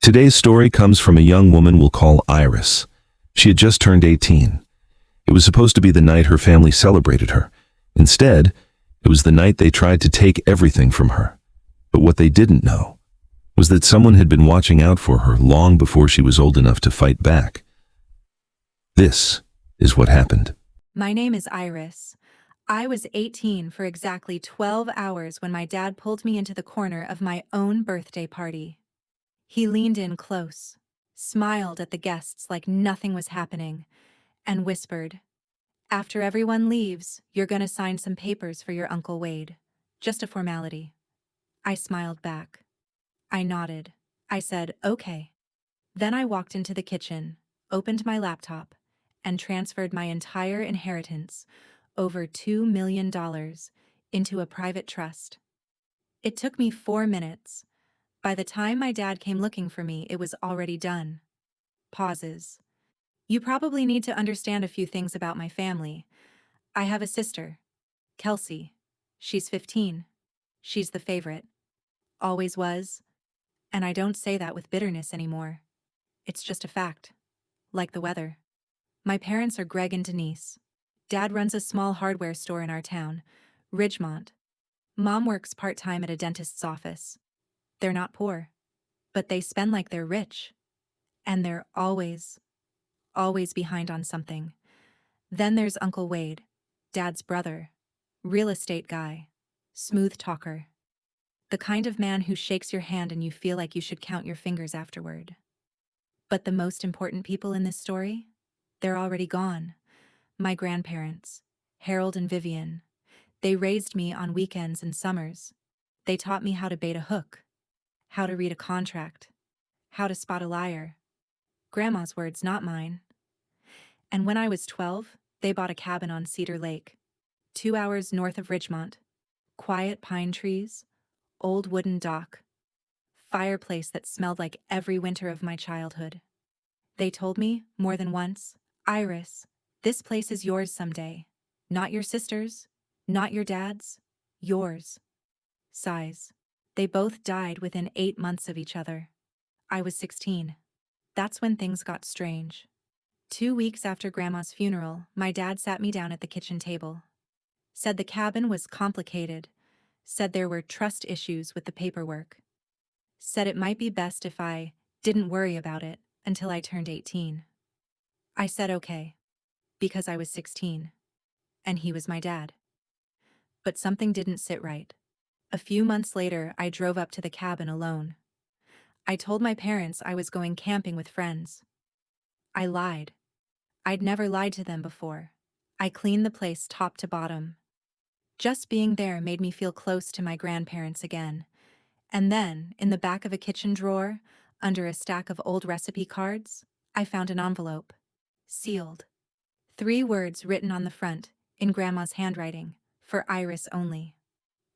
Today's story comes from a young woman we'll call Iris. She had just turned 18. It was supposed to be the night her family celebrated her. Instead, it was the night they tried to take everything from her. But what they didn't know was that someone had been watching out for her long before she was old enough to fight back. This is what happened. My name is Iris. I was 18 for exactly 12 hours when my dad pulled me into the corner of my own birthday party. He leaned in close, smiled at the guests like nothing was happening, and whispered, "After everyone leaves, you're gonna sign some papers for your Uncle Wade. Just a formality." I smiled back. I nodded. I said, "Okay." Then I walked into the kitchen, opened my laptop, and transferred my entire inheritance, over $2 million, into a private trust. It took me 4 minutes. By the time my dad came looking for me, it was already done. Pauses. You probably need to understand a few things about my family. I have a sister, Kelsey. She's 15. She's the favorite. Always was. And I don't say that with bitterness anymore. It's just a fact. Like the weather. My parents are Greg and Denise. Dad runs a small hardware store in our town, Ridgemont. Mom works part-time at a dentist's office. They're not poor, but they spend like they're rich. And they're always behind on something. Then there's Uncle Wade, Dad's brother, real estate guy, smooth talker. The kind of man who shakes your hand and you feel like you should count your fingers afterward. But the most important people in this story? They're already gone. My grandparents, Harold and Vivian. They raised me on weekends and summers. They taught me how to bait a hook, how to read a contract, how to spot a liar. Grandma's words, not mine. And when I was 12, they bought a cabin on Cedar Lake, 2 hours north of Ridgemont. Quiet pine trees, old wooden dock, fireplace that smelled like every winter of my childhood. They told me, more than once, "Iris, this place is yours someday. Not your sister's, not your dad's, yours." Sighs. They both died within 8 months of each other. I was 16. That's when things got strange. 2 weeks after Grandma's funeral, my dad sat me down at the kitchen table. Said the cabin was complicated. Said there were trust issues with the paperwork. Said it might be best if I didn't worry about it until I turned 18. I said okay, because I was 16, and he was my dad. But something didn't sit right. A few months later, I drove up to the cabin alone. I told my parents I was going camping with friends. I lied. I'd never lied to them before. I cleaned the place top to bottom. Just being there made me feel close to my grandparents again. And then, in the back of a kitchen drawer, under a stack of old recipe cards, I found an envelope. Sealed. 3 words written on the front, in Grandma's handwriting, for Iris only.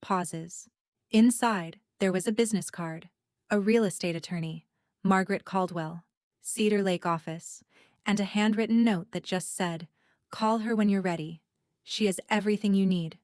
Pauses. Inside, there was a business card, a real estate attorney, Margaret Caldwell, Cedar Lake office, and a handwritten note that just said, "Call her when you're ready. She has everything you need.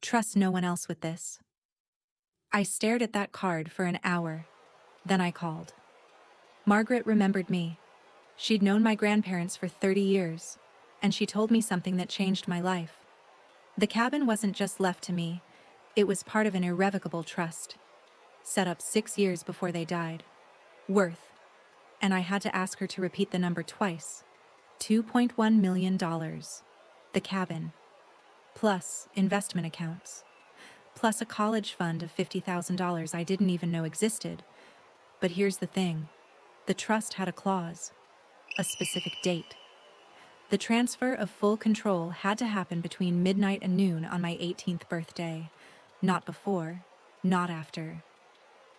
Trust no one else with this." I stared at that card for an hour. Then I called. Margaret remembered me. She'd known my grandparents for 30 years, and she told me something that changed my life. The cabin wasn't just left to me, it was part of an irrevocable trust, set up 6 years before they died. Worth. And I had to ask her to repeat the number twice. $2.1 million. The cabin. Plus investment accounts. Plus a college fund of $50,000 I didn't even know existed. But here's the thing. The trust had a clause. A specific date. The transfer of full control had to happen between midnight and noon on my 18th birthday. Not before, not after.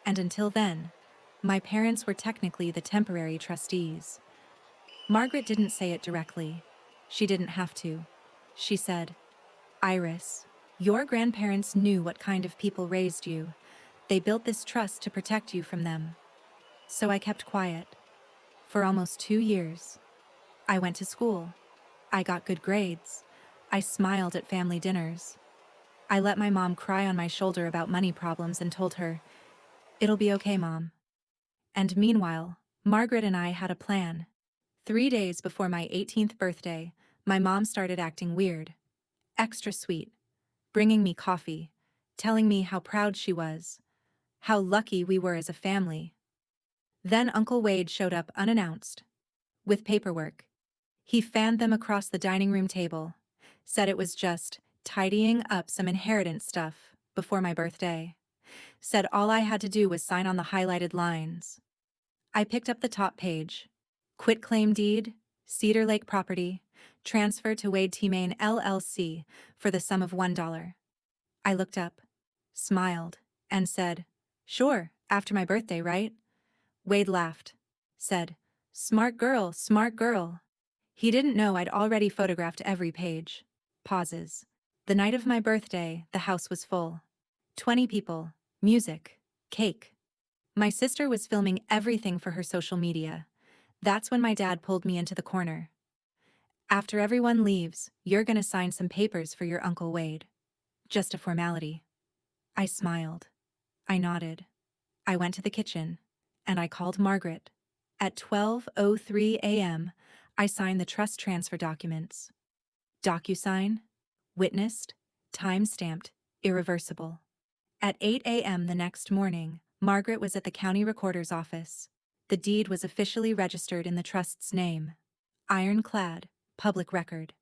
And until then, my parents were technically the temporary trustees. Margaret didn't say it directly. She didn't have to. She said, "Iris, your grandparents knew what kind of people raised you. They built this trust to protect you from them." So I kept quiet. For almost 2 years. I went to school. I got good grades. I smiled at family dinners. I let my mom cry on my shoulder about money problems and told her, "It'll be okay, Mom." And meanwhile, Margaret and I had a plan. 3 days before my 18th birthday, my mom started acting weird, extra sweet, bringing me coffee, telling me how proud she was, how lucky we were as a family. Then Uncle Wade showed up unannounced, with paperwork. He fanned them across the dining room table, said it was just tidying up some inheritance stuff before my birthday, said all I had to do was sign on the highlighted lines. I picked up the top page. Quitclaim deed, Cedar Lake property, transfer to Wade T. Main LLC for the sum of $1. I looked up, smiled, and said, "Sure, after my birthday, right?" Wade laughed, said, smart girl, smart girl." He didn't know I'd already photographed every page. Pauses. The night of my birthday, the house was full. 20 people, music, cake. My sister was filming everything for her social media. That's when my dad pulled me into the corner. "After everyone leaves, you're gonna sign some papers for your Uncle Wade. Just a formality." I smiled. I nodded. I went to the kitchen, and I called Margaret. At 12:03 a.m., I signed the trust transfer documents. DocuSign, witnessed, time-stamped, irreversible. At 8 a.m. the next morning, Margaret was at the county recorder's office. The deed was officially registered in the trust's name. Ironclad, public record.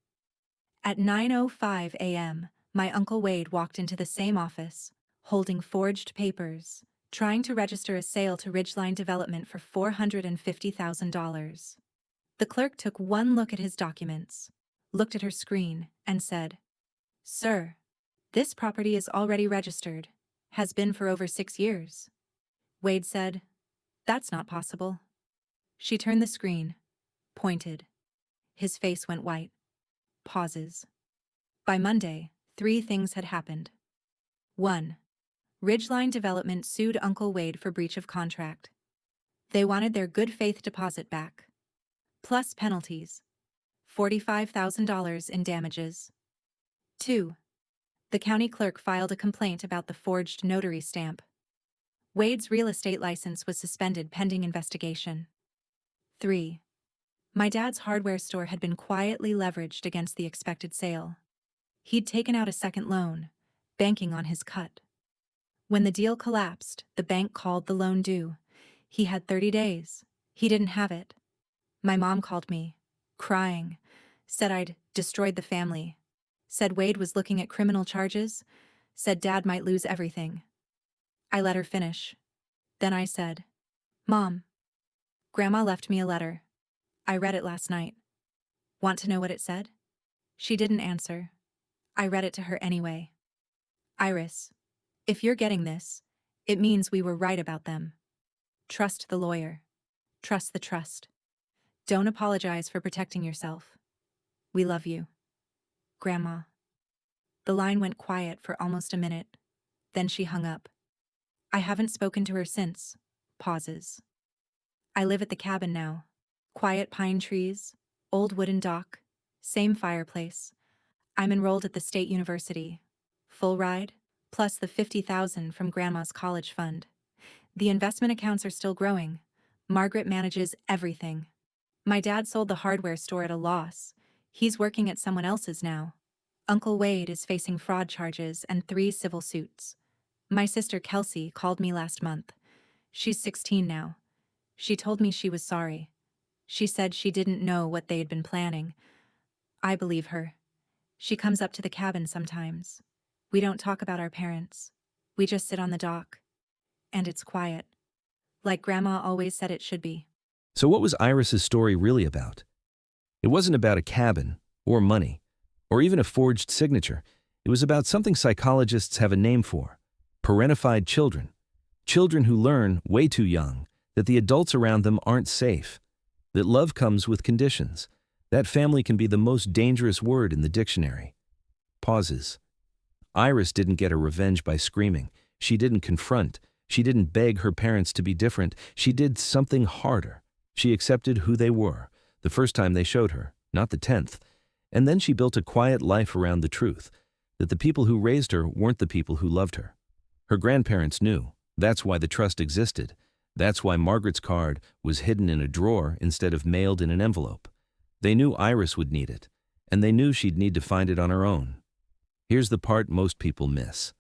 At 9:05 a.m., my Uncle Wade walked into the same office, holding forged papers, trying to register a sale to Ridgeline Development for $450,000. The clerk took one look at his documents, looked at her screen, and said, "Sir, this property is already registered, has been for over 6 years." Wade said, "That's not possible." She turned the screen, pointed. His face went white. Pauses. By Monday, 3 things had happened. 1. Ridgeline Development sued Uncle Wade for breach of contract. They wanted their good faith deposit back, plus penalties, $45,000 in damages. 2. The county clerk filed a complaint about the forged notary stamp. Wade's real estate license was suspended pending investigation. 3. My dad's hardware store had been quietly leveraged against the expected sale. He'd taken out a second loan, banking on his cut. When the deal collapsed, the bank called the loan due. He had 30 days. He didn't have it. My mom called me, crying, said I'd destroyed the family, said Wade was looking at criminal charges, said Dad might lose everything. I let her finish. Then I said, "Mom, Grandma left me a letter. I read it last night. Want to know what it said?" She didn't answer. I read it to her anyway. "Iris, if you're getting this, it means we were right about them. Trust the lawyer. Trust the trust. Don't apologize for protecting yourself. We love you. Grandma." The line went quiet for almost a minute. Then she hung up. I haven't spoken to her since. Pauses. I live at the cabin now. Quiet pine trees, old wooden dock, same fireplace. I'm enrolled at the state university. Full ride, plus the $50,000 from Grandma's college fund. The investment accounts are still growing. Margaret manages everything. My dad sold the hardware store at a loss. He's working at someone else's now. Uncle Wade is facing fraud charges and 3 civil suits. My sister Kelsey called me last month. She's 16 now. She told me she was sorry. She said she didn't know what they had been planning. I believe her. She comes up to the cabin sometimes. We don't talk about our parents. We just sit on the dock. And it's quiet. Like Grandma always said it should be. So what was Iris's story really about? It wasn't about a cabin, or money, or even a forged signature. It was about something psychologists have a name for: parentified children. Children who learn, way too young, that the adults around them aren't safe, that love comes with conditions. That family can be the most dangerous word in the dictionary. Pauses. Iris didn't get her revenge by screaming. She didn't confront. She didn't beg her parents to be different. She did something harder. She accepted who they were, the first time they showed her, not the 10th. And then she built a quiet life around the truth, that the people who raised her weren't the people who loved her. Her grandparents knew. That's why the trust existed. That's why Margaret's card was hidden in a drawer instead of mailed in an envelope. They knew Iris would need it, and they knew she'd need to find it on her own. Here's the part most people miss.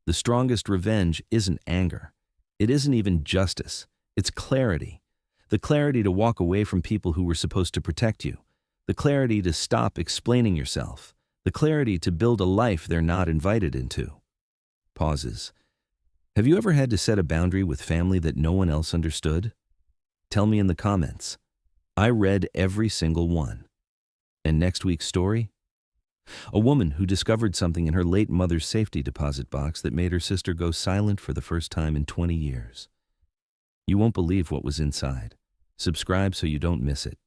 The strongest revenge isn't anger. It isn't even justice. It's clarity. The clarity to walk away from people who were supposed to protect you. The clarity to stop explaining yourself. The clarity to build a life they're not invited into. Pauses. Have you ever had to set a boundary with family that no one else understood? Tell me in the comments. I read every single one. And next week's story? A woman who discovered something in her late mother's safety deposit box that made her sister go silent for the first time in 20 years. You won't believe what was inside. Subscribe so you don't miss it.